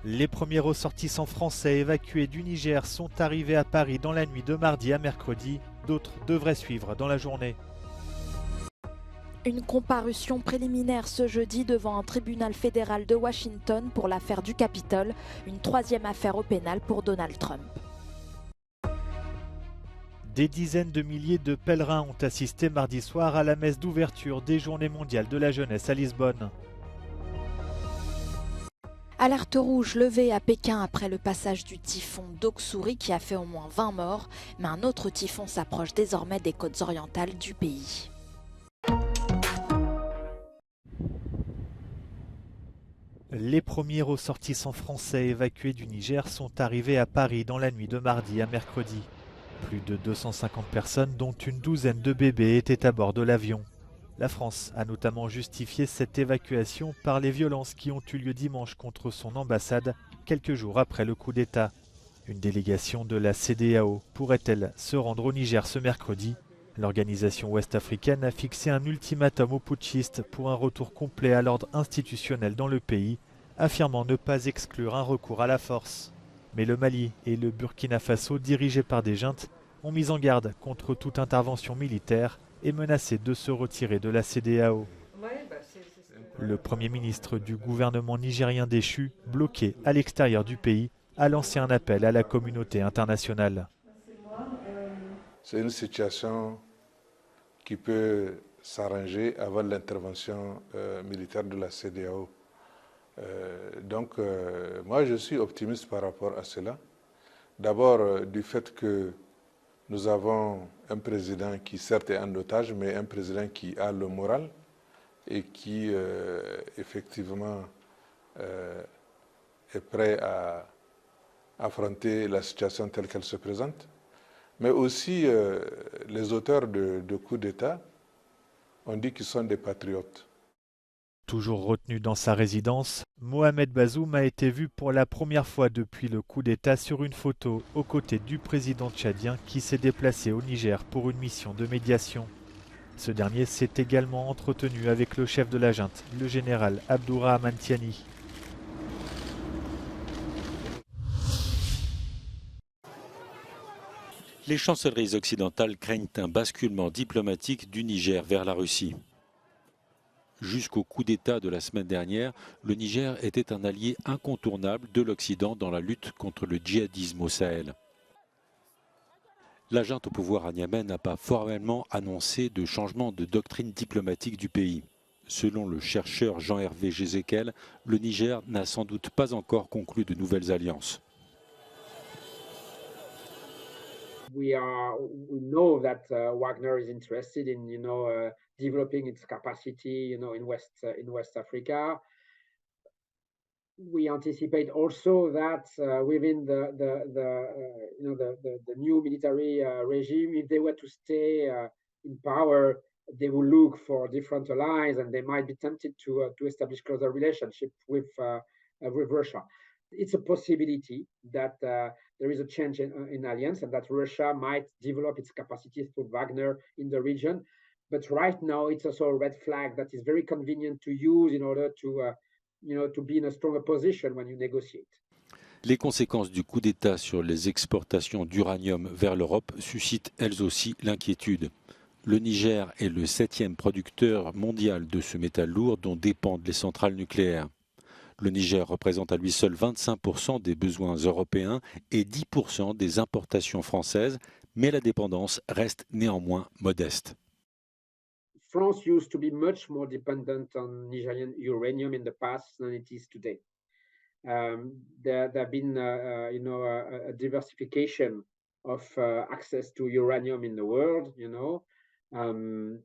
Les premiers ressortissants français évacués du Niger sont arrivés à Paris dans la nuit de mardi à mercredi. D'autres devraient suivre dans la journée. Une comparution préliminaire ce jeudi devant un tribunal fédéral de Washington pour l'affaire du Capitole, une troisième affaire au pénal pour Donald Trump. Des dizaines de milliers de pèlerins ont assisté mardi soir à la messe d'ouverture des Journées mondiales de la jeunesse à Lisbonne. Alerte rouge levée à Pékin après le passage du typhon Doksuri qui a fait au moins 20 morts, mais un autre typhon s'approche désormais des côtes orientales du pays. Les premiers ressortissants français évacués du Niger sont arrivés à Paris dans la nuit de mardi à mercredi. Plus de 250 personnes, dont une douzaine de bébés, étaient à bord de l'avion. La France a notamment justifié cette évacuation par les violences qui ont eu lieu dimanche contre son ambassade, quelques jours après le coup d'État. Une délégation de la CEDEAO pourrait-elle se rendre au Niger ce mercredi? L'organisation ouest-africaine a fixé un ultimatum aux putschistes pour un retour complet à l'ordre institutionnel dans le pays, affirmant ne pas exclure un recours à la force. Mais le Mali et le Burkina Faso, dirigés par des juntes, ont mis en garde contre toute intervention militaire et menacé de se retirer de la CEDEAO. Le Premier ministre du gouvernement nigérien déchu, bloqué à l'extérieur du pays, a lancé un appel à la communauté internationale. C'est une situation qui peut s'arranger avant l'intervention militaire de la CEDEAO. Moi je suis optimiste par rapport à cela. D'abord du fait que nous avons un président qui certes est en otage, mais un président qui a le moral et qui effectivement est prêt à affronter la situation telle qu'elle se présente. Mais aussi les auteurs de coups d'État ont dit qu'ils sont des patriotes. Toujours retenu dans sa résidence, Mohamed Bazoum a été vu pour la première fois depuis le coup d'État sur une photo aux côtés du président tchadien qui s'est déplacé au Niger pour une mission de médiation. Ce dernier s'est également entretenu avec le chef de la junte, le général Abdourahmane Tiani. Les chancelleries occidentales craignent un basculement diplomatique du Niger vers la Russie. Jusqu'au coup d'État de la semaine dernière, le Niger était un allié incontournable de l'Occident dans la lutte contre le djihadisme au Sahel. La junte au pouvoir à Niamey n'a pas formellement annoncé de changement de doctrine diplomatique du pays. Selon le chercheur Jean-Hervé Gézéquel, le Niger n'a sans doute pas encore conclu de nouvelles alliances. We know that Wagner is interested in, developing its capacity, in West Africa. We anticipate also that within the new military regime, if they were to stay in power, they will look for different allies, and they might be tempted to establish closer relationship with Russia. It's a possibility that there is a change in alliance and that Russia might develop its capacities through Wagner in the region. But right now, it's also a red flag that is very convenient to use in order to be in a stronger position when you negotiate. Les conséquences du coup d'État sur les exportations d'uranium vers l'Europe suscitent elles aussi l'inquiétude. Le Niger est le 7e producteur mondial de ce métal lourd dont dépendent les centrales nucléaires. Le Niger représente à lui seul 25% des besoins européens et 10% des importations françaises, mais la dépendance reste néanmoins modeste. France used to be much more dependent on Nigerian uranium in the past than it is today. There have been, a diversification of access to uranium in the world,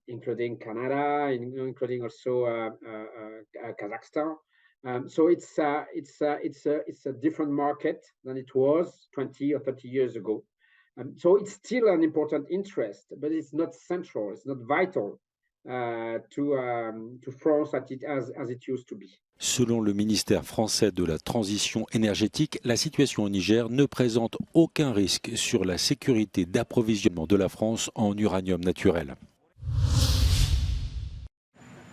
including Canada, including also Kazakhstan. So it's a different market than it was 20 or 30 years ago. So it's still an important interest, but it's not central. It's not vital to France as it used to be. Selon le ministère français de la Transition énergétique, la situation au Niger ne présente aucun risque sur la sécurité d'approvisionnement de la France en uranium naturel.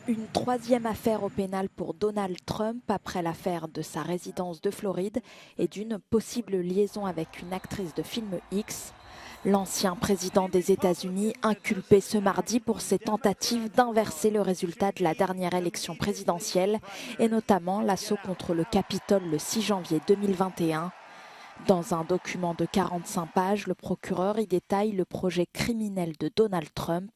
Une troisième affaire au pénal pour Donald Trump après l'affaire de sa résidence de Floride et d'une possible liaison avec une actrice de film X. L'ancien président des États-Unis inculpé ce mardi pour ses tentatives d'inverser le résultat de la dernière élection présidentielle et notamment l'assaut contre le Capitole le 6 janvier 2021. Dans un document de 45 pages, le procureur y détaille le projet criminel de Donald Trump,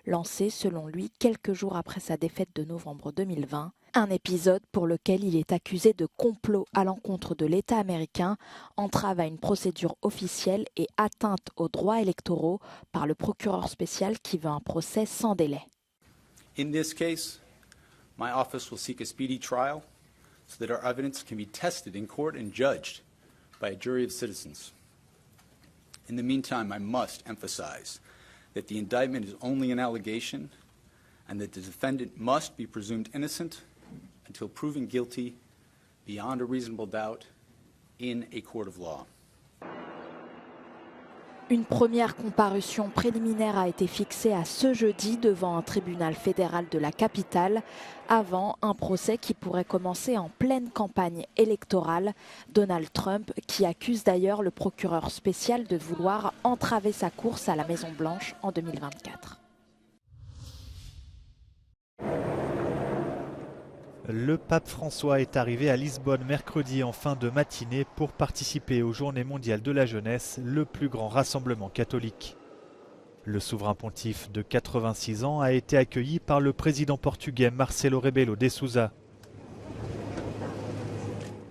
lancé selon lui quelques jours après sa défaite de novembre 2020. Un épisode pour lequel il est accusé de complot à l'encontre de l'État américain, entrave à une procédure officielle et atteinte aux droits électoraux par le procureur spécial qui veut un procès sans délai. In this case, my office will seek a speedy trial so that our evidence can be tested in court and judged by a jury of citizens. In the meantime, I must emphasize that the indictment is only an allegation and that the defendant must be presumed innocent until proven guilty beyond a reasonable doubt in a court of law. Une première comparution préliminaire a été fixée à ce jeudi devant un tribunal fédéral de la capitale, avant un procès qui pourrait commencer en pleine campagne électorale. Donald Trump, qui accuse d'ailleurs le procureur spécial de vouloir entraver sa course à la Maison-Blanche en 2024. Le pape François est arrivé à Lisbonne mercredi en fin de matinée pour participer aux Journées mondiales de la jeunesse, le plus grand rassemblement catholique. Le souverain pontife de 86 ans a été accueilli par le président portugais Marcelo Rebelo de Sousa.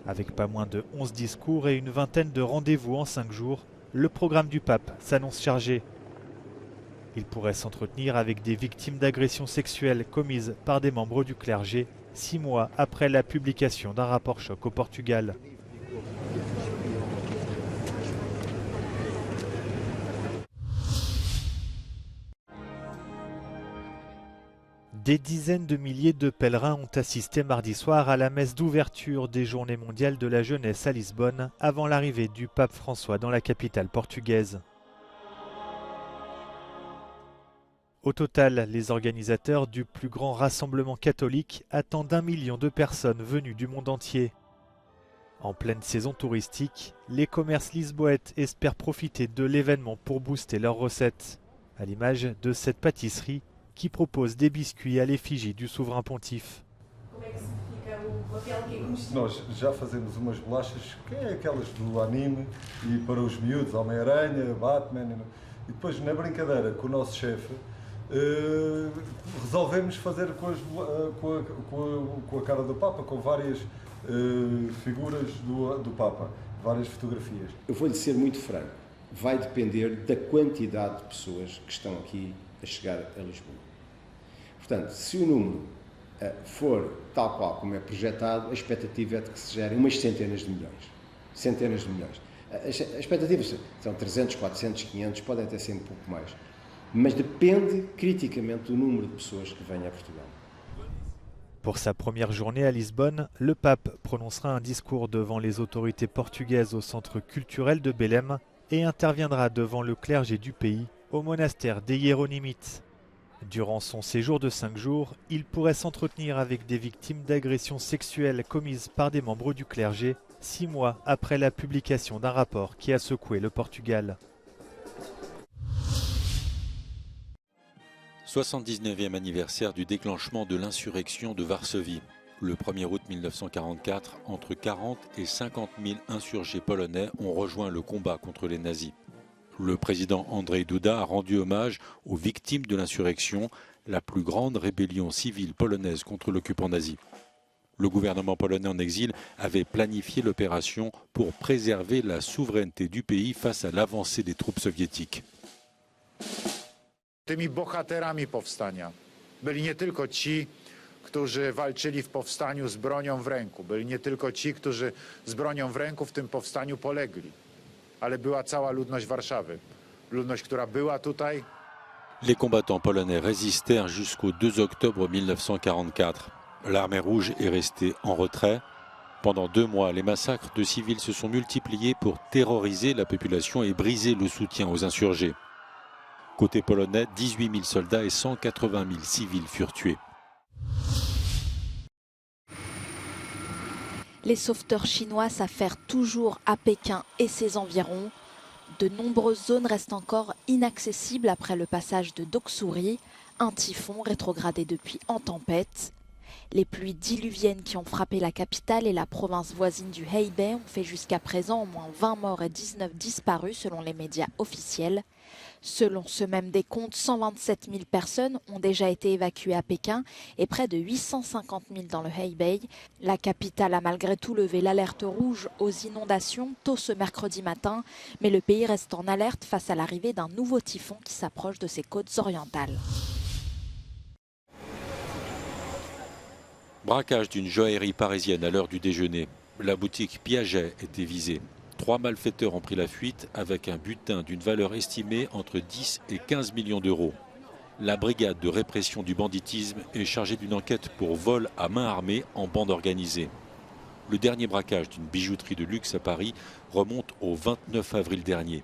Avec pas moins de 11 discours et une vingtaine de rendez-vous en 5 jours, le programme du pape s'annonce chargé. Il pourrait s'entretenir avec des victimes d'agressions sexuelles commises par des membres du clergé, 6 mois après la publication d'un rapport choc au Portugal. Des dizaines de milliers de pèlerins ont assisté mardi soir à la messe d'ouverture des Journées mondiales de la jeunesse à Lisbonne avant l'arrivée du pape François dans la capitale portugaise. Au total, les organisateurs du plus grand rassemblement catholique attendent 1 million de personnes venues du monde entier. En pleine saison touristique, les commerces lisboètes espèrent profiter de l'événement pour booster leurs recettes, à l'image de cette pâtisserie qui propose des biscuits à l'effigie du souverain pontife. Nós já fazemos umas bolachas que é aquelas do anime e para os miúdos, Homem-Aranha, Batman, e depois na brincadeira com o nosso chefe resolvemos fazer com a cara do Papa, com várias figuras do Papa, várias fotografias. Eu vou-lhe ser muito franco, vai depender da quantidade de pessoas que estão aqui a chegar a Lisboa. Portanto, se o número for tal qual como é projetado, a expectativa é de que se gerem umas centenas de milhões. Centenas de milhões. As expectativas são 300, 400, 500, podem até ser um pouco mais. Mas depende criticamente do número de pessoas que vêm a Portugal. Pour sa première journée à Lisbonne, le pape prononcera un discours devant les autorités portugaises au centre culturel de Belém et interviendra devant le clergé du pays au monastère des Hiéronymites. Durant son séjour de 5 jours, il pourrait s'entretenir avec des victimes d'agressions sexuelles commises par des membres du clergé, 6 mois après la publication d'un rapport qui a secoué le Portugal. 79e anniversaire du déclenchement de l'insurrection de Varsovie. Le 1er août 1944, entre 40 et 50 000 insurgés polonais ont rejoint le combat contre les nazis. Le président Andrzej Duda a rendu hommage aux victimes de l'insurrection, la plus grande rébellion civile polonaise contre l'occupant nazi. Le gouvernement polonais en exil avait planifié l'opération pour préserver la souveraineté du pays face à l'avancée des troupes soviétiques. Tymi bohaterami powstania byli nie tylko ci, którzy walczyli w powstaniu z bronią w ręku, byli nie tylko ci, którzy z bronią w ręku w tym powstaniu polegli, ale była cała ludność Warszawy, ludność, która była tutaj. Les combattants polonais résistèrent jusqu'au 2 octobre 1944. L'armée rouge est restée en retrait. Pendant 2 mois, les massacres de civils se sont multipliés pour terroriser la population et briser le soutien aux insurgés. Côté polonais, 18 000 soldats et 180 000 civils furent tués. Les sauveteurs chinois s'affairent toujours à Pékin et ses environs. De nombreuses zones restent encore inaccessibles après le passage de Doksuri, un typhon rétrogradé depuis en tempête. Les pluies diluviennes qui ont frappé la capitale et la province voisine du Hebei ont fait jusqu'à présent au moins 20 morts et 19 disparus selon les médias officiels. Selon ce même décompte, 127 000 personnes ont déjà été évacuées à Pékin et près de 850 000 dans le Hebei. La capitale a malgré tout levé l'alerte rouge aux inondations tôt ce mercredi matin, mais le pays reste en alerte face à l'arrivée d'un nouveau typhon qui s'approche de ses côtes orientales. Braquage d'une joaillerie parisienne à l'heure du déjeuner. La boutique Piaget était visée. 3 malfaiteurs ont pris la fuite avec un butin d'une valeur estimée entre 10 et 15 millions d'euros. La brigade de répression du banditisme est chargée d'une enquête pour vol à main armée en bande organisée. Le dernier braquage d'une bijouterie de luxe à Paris remonte au 29 avril dernier.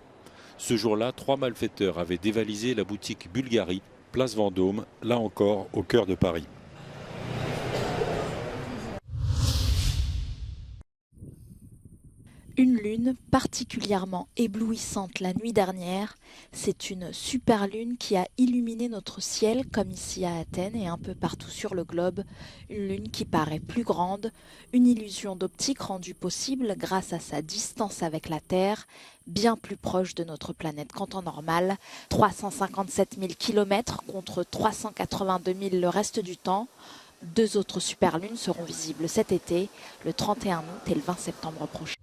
Ce jour-là, 3 malfaiteurs avaient dévalisé la boutique Bulgarie, place Vendôme, là encore au cœur de Paris. Une lune particulièrement éblouissante la nuit dernière, c'est une super lune qui a illuminé notre ciel comme ici à Athènes et un peu partout sur le globe. Une lune qui paraît plus grande, une illusion d'optique rendue possible grâce à sa distance avec la Terre, bien plus proche de notre planète qu'en temps normal, 357 000 km contre 382 000 le reste du temps. 2 autres superlunes seront visibles cet été, le 31 août et le 20 septembre prochain.